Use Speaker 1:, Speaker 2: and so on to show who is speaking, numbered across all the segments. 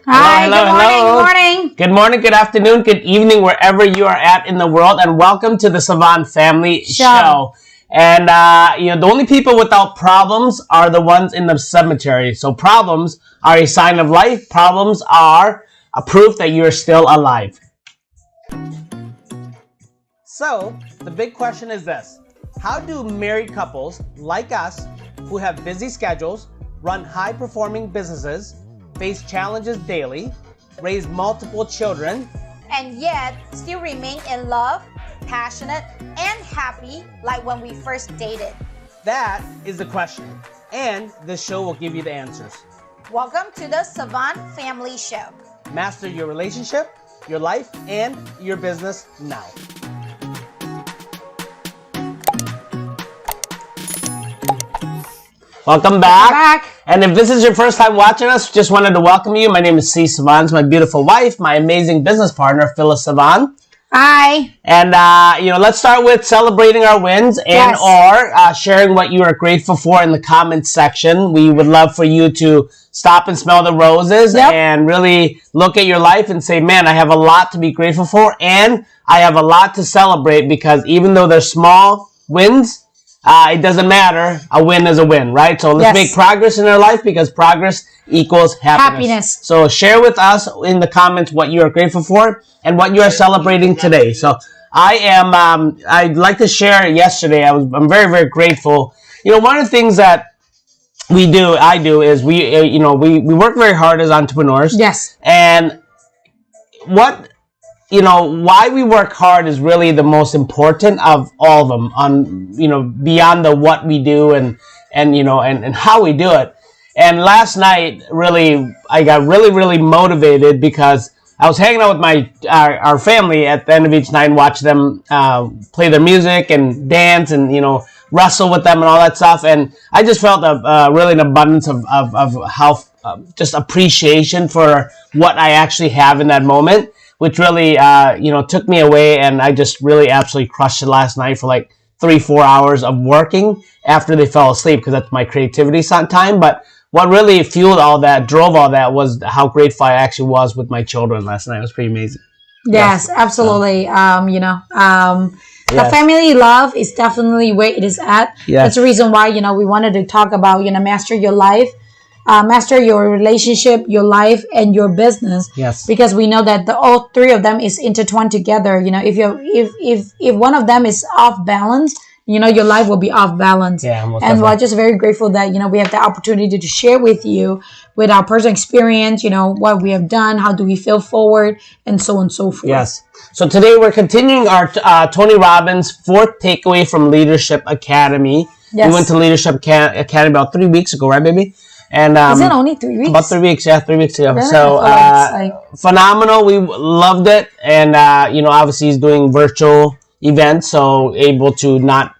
Speaker 1: Hi,
Speaker 2: Hello,
Speaker 1: good morning,
Speaker 2: hello.
Speaker 1: good morning.
Speaker 2: Good morning, good afternoon, good evening, wherever you are at in the world, and welcome to the Savanh Family Show. And the only people without problems are the ones in the cemetery. So problems are a sign of life. Problems are a proof that you're still alive. So the big question is this: how do married couples like us, who have busy schedules, run high-performing businesses, face challenges daily, raise multiple children,
Speaker 1: And yet, still remain in love, passionate, and happy like when we first dated?
Speaker 2: that is the question. And this show will give you the answers.
Speaker 1: Welcome to the Savant Family Show.
Speaker 2: Master your relationship, your life, and your business now. Welcome back. And if this is your first time watching us, just wanted to welcome you. My name is C. Savanh, my beautiful wife, my amazing business partner, Phyllis Savanh.
Speaker 1: Hi.
Speaker 2: And, let's start with celebrating our wins and or sharing what you are grateful for in the comments section. We would love for you to stop and smell the roses and really look at your life and say, man, I have a lot to be grateful for and I have a lot to celebrate, because even though they're small wins, it doesn't matter. A win is a win, right? So let's make progress in our life, because progress equals happiness. So share with us in the comments what you are grateful for and what you are celebrating today. So I'd like to share yesterday. I'm very, very grateful. One of the things that I do is we work very hard as entrepreneurs.
Speaker 1: Yes.
Speaker 2: And why we work hard is really the most important of all of them, beyond the what we do and how we do it. And last night, really, I got really motivated because I was hanging out with our family at the end of each night and watch them play their music and dance and, wrestle with them and all that stuff. And I just felt really an abundance of how just appreciation for what I actually have in that moment, which really, took me away. And I just really absolutely crushed it last night for like 3-4 hours of working after they fell asleep, because that's my creativity time. But what really fueled all that, drove all that, was how grateful I actually was with my children last night. It was pretty amazing.
Speaker 1: Yes, absolutely. The family love is definitely where it is at.
Speaker 2: Yes.
Speaker 1: That's the reason why, we wanted to talk about, master your life. Master your relationship, your life, and your business.
Speaker 2: Yes.
Speaker 1: Because we know that all three of them is intertwined together. If one of them is off balance, your life will be off balance.
Speaker 2: Yeah,
Speaker 1: and we're just very grateful that we have the opportunity to share with you, with our personal experience, what we have done, how do we feel forward, and so on and so forth.
Speaker 2: Yes. So today we're continuing our Tony Robbins 4th takeaway from Leadership Academy.
Speaker 1: Yes.
Speaker 2: We went to Leadership Academy about 3 weeks ago, right, baby? And
Speaker 1: is it only 3 weeks?
Speaker 2: About 3 weeks, 3 weeks ago.
Speaker 1: Really?
Speaker 2: So phenomenal. We loved it, and obviously he's doing virtual events, so able to not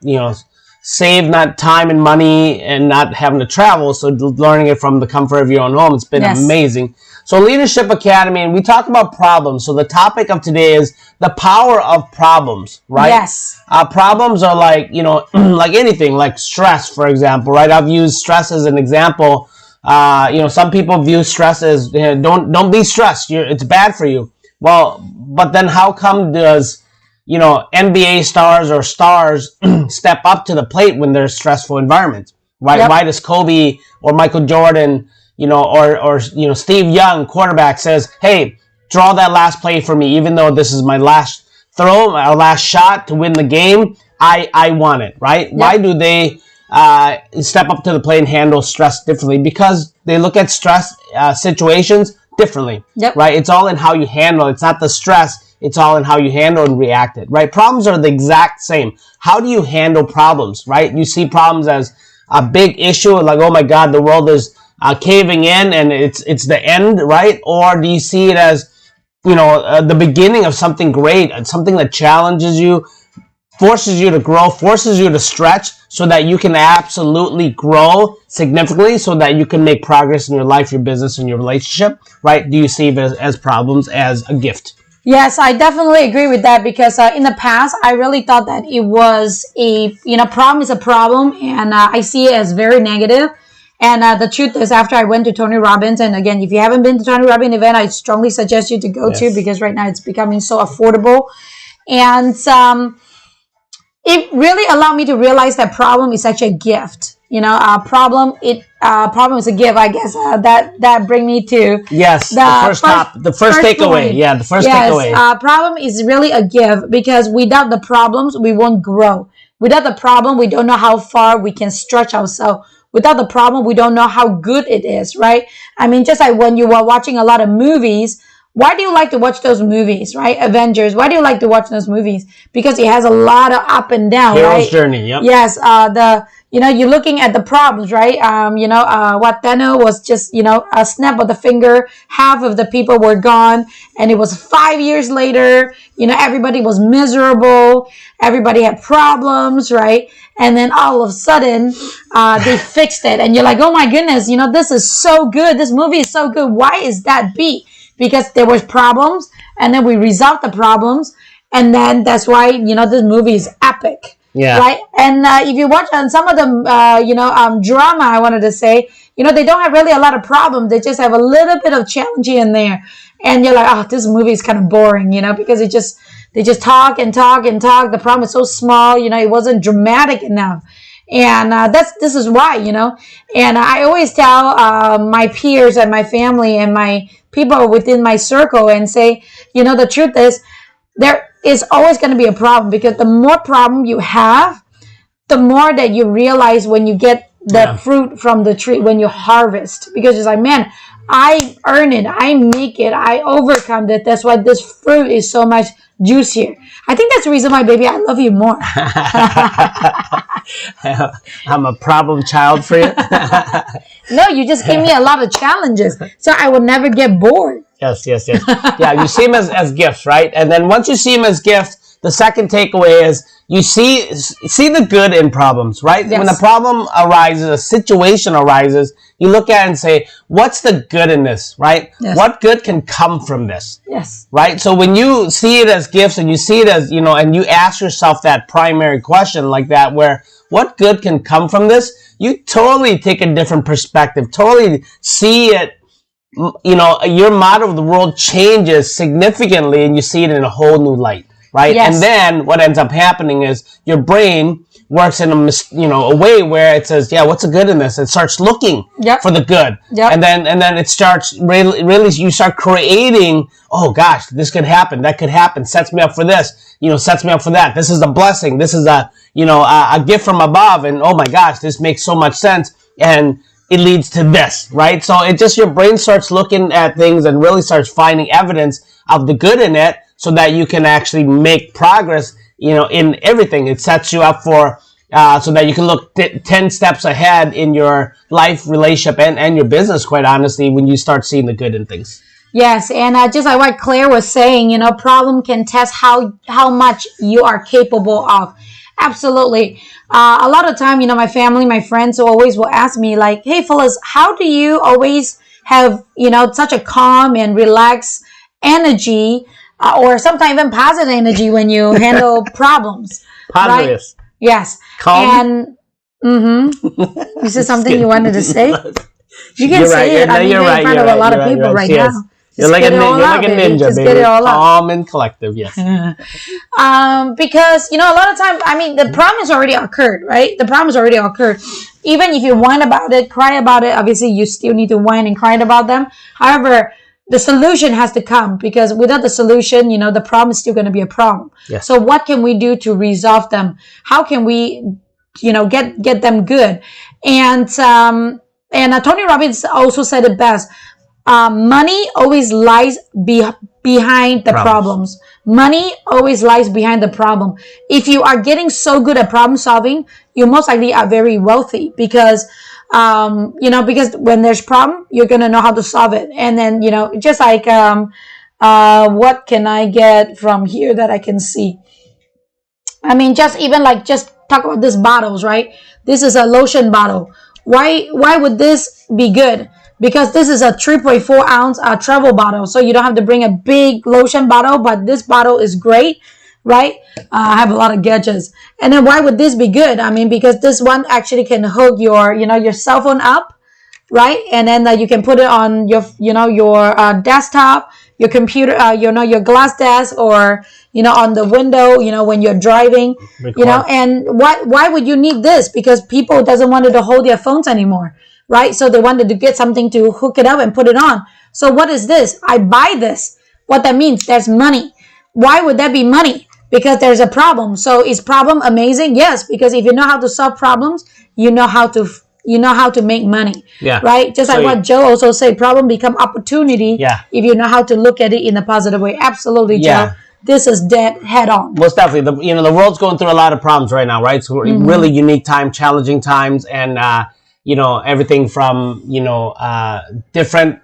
Speaker 2: save not time and money and not having to travel. So learning it from the comfort of your own home, it's been amazing. So Leadership Academy, and we talk about problems. So the topic of today is the power of problems, right?
Speaker 1: Yes.
Speaker 2: Problems are like like anything, like stress, for example, right? I've used stress as an example. Some people view stress as don't be stressed. It's bad for you. Well, but then how come does NBA stars or stars step up to the plate when there's stressful environments, right?
Speaker 1: Yep.
Speaker 2: Why does Kobe or Michael Jordan, or Steve Young, quarterback, says, "Hey, draw that last play for me, even though this is my last throw, my last shot to win the game. I want it," right? Yep. Why do they step up to the plate and handle stress differently? Because they look at stress situations differently, right? It's all in how you handle it. It's not the stress. It's all in how you handle and react it, right? Problems are the exact same. How do you handle problems, right? You see problems as a big issue, like, oh my God, the world is caving in and it's the end, right? Or do you see it as, the beginning of something great, something that challenges you, forces you to grow, forces you to stretch, so that you can absolutely grow significantly, so that you can make progress in your life, your business, and your relationship, right? Do you see it as problems as a gift?
Speaker 1: Yes, I definitely agree with that, because in the past, I really thought that it was problem is a problem, and I see it as very negative. And the truth is, after I went to Tony Robbins, and again, if you haven't been to Tony Robbins event, I strongly suggest you to go to, because right now it's becoming so affordable. And it really allowed me to realize that problem is actually a gift. Problem is a gift. I guess that bring me to
Speaker 2: the first takeaway.
Speaker 1: Point.
Speaker 2: Yeah, the first takeaway.
Speaker 1: Problem is really a gift, because without the problems, we won't grow. Without the problem, we don't know how far we can stretch ourselves. Without the problem, we don't know how good it is, right? I mean, just like when you are watching a lot of movies, why do you like to watch those movies, right? Avengers. Why do you like to watch those movies? Because it has a lot of up and down,
Speaker 2: Hero's
Speaker 1: right?
Speaker 2: journey, yep.
Speaker 1: Yes, you're looking at the problems, right? What Thanos was just, a snap of the finger, half of the people were gone, and it was 5 years later, everybody was miserable, everybody had problems, right? And then all of a sudden, they fixed it, and you're like, oh my goodness, this is so good, this movie is so good, why is that be? Because there was problems, and then we resolved the problems, and then that's why, this movie is epic.
Speaker 2: Yeah.
Speaker 1: Right. And if you watch on some of the, drama, I wanted to say, they don't have really a lot of problems. They just have a little bit of challenge in there. And you're like, oh, this movie is kind of boring, because they just talk and talk and talk. The problem is so small, it wasn't dramatic enough. And this is why, and I always tell my peers and my family and my people within my circle and say, the truth is, there is always going to be a problem, because the more problem you have, the more that you realize when you get the fruit from the tree, when you harvest, because it's like, man, I earn it, I make it, I overcome it. That's why this fruit is so much juicier. I think that's the reason why, baby, I love you more.
Speaker 2: I'm a problem child for you.
Speaker 1: No, you just gave me a lot of challenges, so I will never get bored.
Speaker 2: Yes. Yeah, you see them as gifts, right? And then once you see them as gifts, the second takeaway is you see the good in problems, right? Yes. When a problem arises, a situation arises, you look at it and say, what's the good in this, right? Yes. What good can come from this?
Speaker 1: Yes.
Speaker 2: Right? So when you see it as gifts and you see it as, and you ask yourself that primary question like that, where what good can come from this? You totally take a different perspective, totally see it. Your model of the world changes significantly, and you see it in a whole new light, right? Yes. And then what ends up happening is your brain works in a way where it says, yeah, what's the good in this? It starts looking for the good. Yep. And then it starts really you start creating, oh gosh, this could happen, that could happen, sets me up for this, sets me up for that. This is a blessing. This is a gift from above, and oh my gosh, this makes so much sense. And it leads to this, right? So your brain starts looking at things and really starts finding evidence of the good in it, so that you can actually make progress, in everything. It sets you up for, so that you can look 10 steps ahead in your life, relationship, and your business, quite honestly, when you start seeing the good in things.
Speaker 1: Yes, and just like what Claire was saying, problem can test how much you are capable of. Absolutely. A lot of time, my family, my friends always will ask me like, hey, Phyllis, how do you always have, such a calm and relaxed energy, or sometimes even positive energy when you handle problems?
Speaker 2: Positive.
Speaker 1: Right? Yes.
Speaker 2: Calm.
Speaker 1: And, is this something you wanted to say? You can say it. I'm in front of a lot of people right now.
Speaker 2: You're like a ninja, baby. Calm and collective, yes.
Speaker 1: Because, a lot of times, the problem has already occurred, right? The problem has already occurred. Even if you whine about it, cry about it, obviously you still need to whine and cry about them. However, the solution has to come, because without the solution, the problem is still going to be a problem. Yes. So what can we do to resolve them? How can we, get them good? And Tony Robbins also said it best. Money always lies behind the problems. Money always lies behind the problem. If you are getting so good at problem solving, you most likely are very wealthy, because because when there's problem, you're going to know how to solve it. And then, just like, what can I get from here that I can see? Just talk about these bottles, right? This is a lotion bottle. Why would this be good? Because this is a 3.4 ounce travel bottle. So you don't have to bring a big lotion bottle, but this bottle is great, right? I have a lot of gadgets. And then why would this be good? Because this one actually can hook your, your cell phone up, right? And then you can put it on your, your desktop, your computer, your glass desk, or, on the window, when you're driving, and why would you need this? Because people doesn't want to hold their phones anymore, right? So they wanted to get something to hook it up and put it on. So what is this? I buy this. What that means, there's money. Why would that be money? Because there's a problem. So is problem amazing? Yes, because if you know how to solve problems, you know how to make money. Yeah. Right? Just like what Joe also said, problem become opportunity.
Speaker 2: Yeah.
Speaker 1: If you know how to look at it in a positive way. Absolutely, Joe. This is dead head on.
Speaker 2: Most definitely. The world's going through a lot of problems right now, right? So really unique time, challenging times, and everything from different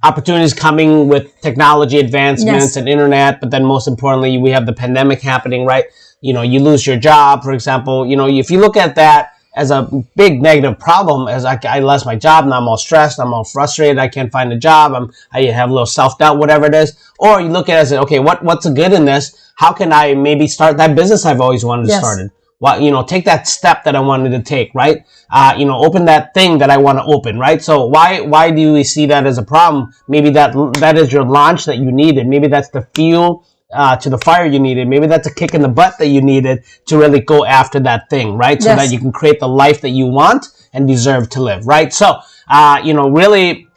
Speaker 2: opportunities coming with technology advancements and internet, but then most importantly, we have the pandemic happening, right? You lose your job, for example. If you look at that as a big negative problem, as I lost my job, and I'm all stressed, I'm all frustrated, I can't find a job, I have a little self-doubt, whatever it is. Or you look at it as, okay, what's the good in this? How can I maybe start that business I've always wanted to start in? Well, take that step that I wanted to take, right? Open that thing that I want to open, right? So why do we see that as a problem? Maybe that is your launch that you needed. Maybe that's the fuel to the fire you needed. Maybe that's a kick in the butt that you needed to really go after that thing, right? So that you can create the life that you want and deserve to live, right? So, really,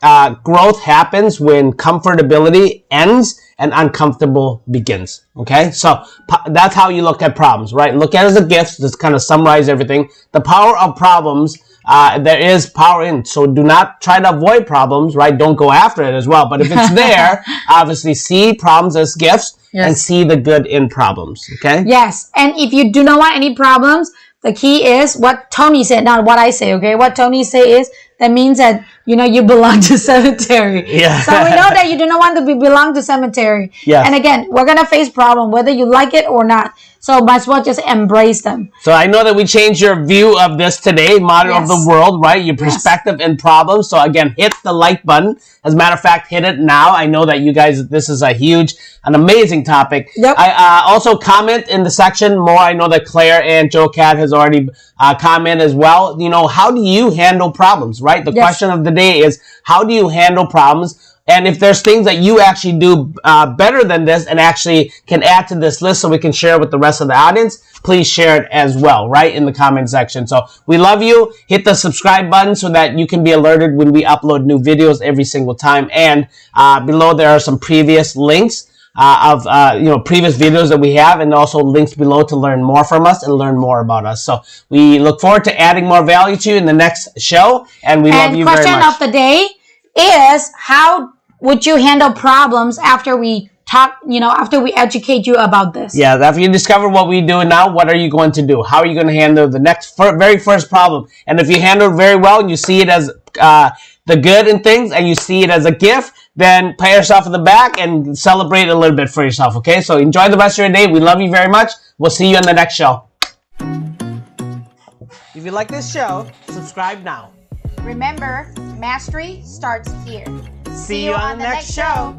Speaker 2: growth happens when comfortability ends and uncomfortable begins. Okay, so that's how you look at problems, right? Look at it as a gift. Just kind of summarize everything. The power of problems, there is power in. So do not try to avoid problems, right? Don't go after it as well. But if it's there, obviously see problems as gifts and see the good in problems. Okay.
Speaker 1: Yes, and if you do not want any problems, the key is what Tony said, not what I say. Okay, what Tony say is that means that you belong to cemetery. Yeah. So we know that you do not want to belong to cemetery. Yeah. And again, we're gonna face problem whether you like it or not. So might as well just embrace them.
Speaker 2: So I know that we changed your view of this today, model of the world, right? Your perspective and problems. So again, hit the like button. As a matter of fact, hit it now. I know that you guys, this is an amazing topic. Yep. I also comment in the section more. I know that Claire and Joe Cat has already commented as well. How do you handle problems, right? The question of the day is, how do you handle problems? And if there's things that you actually do better than this and actually can add to this list so we can share with the rest of the audience, please share it as well, right, in the comment section. So we love you. Hit the subscribe button so that you can be alerted when we upload new videos every single time. And below there are some previous links of previous videos that we have, and also links below to learn more from us and learn more about us. So we look forward to adding more value to you in the next show, and we love you very much.
Speaker 1: Question of the day is, how would you handle problems after we talk, after we educate you about this?
Speaker 2: Yeah, after you discover what we do now, what are you going to do? How are you going to handle the very first problem? And if you handle it very well and you see it as the good in things and you see it as a gift, then pat yourself in the back and celebrate a little bit for yourself, okay? So enjoy the rest of your day. We love you very much. We'll see you on the next show. If you like this show, subscribe now.
Speaker 3: Remember, mastery starts here.
Speaker 2: See you on the next show.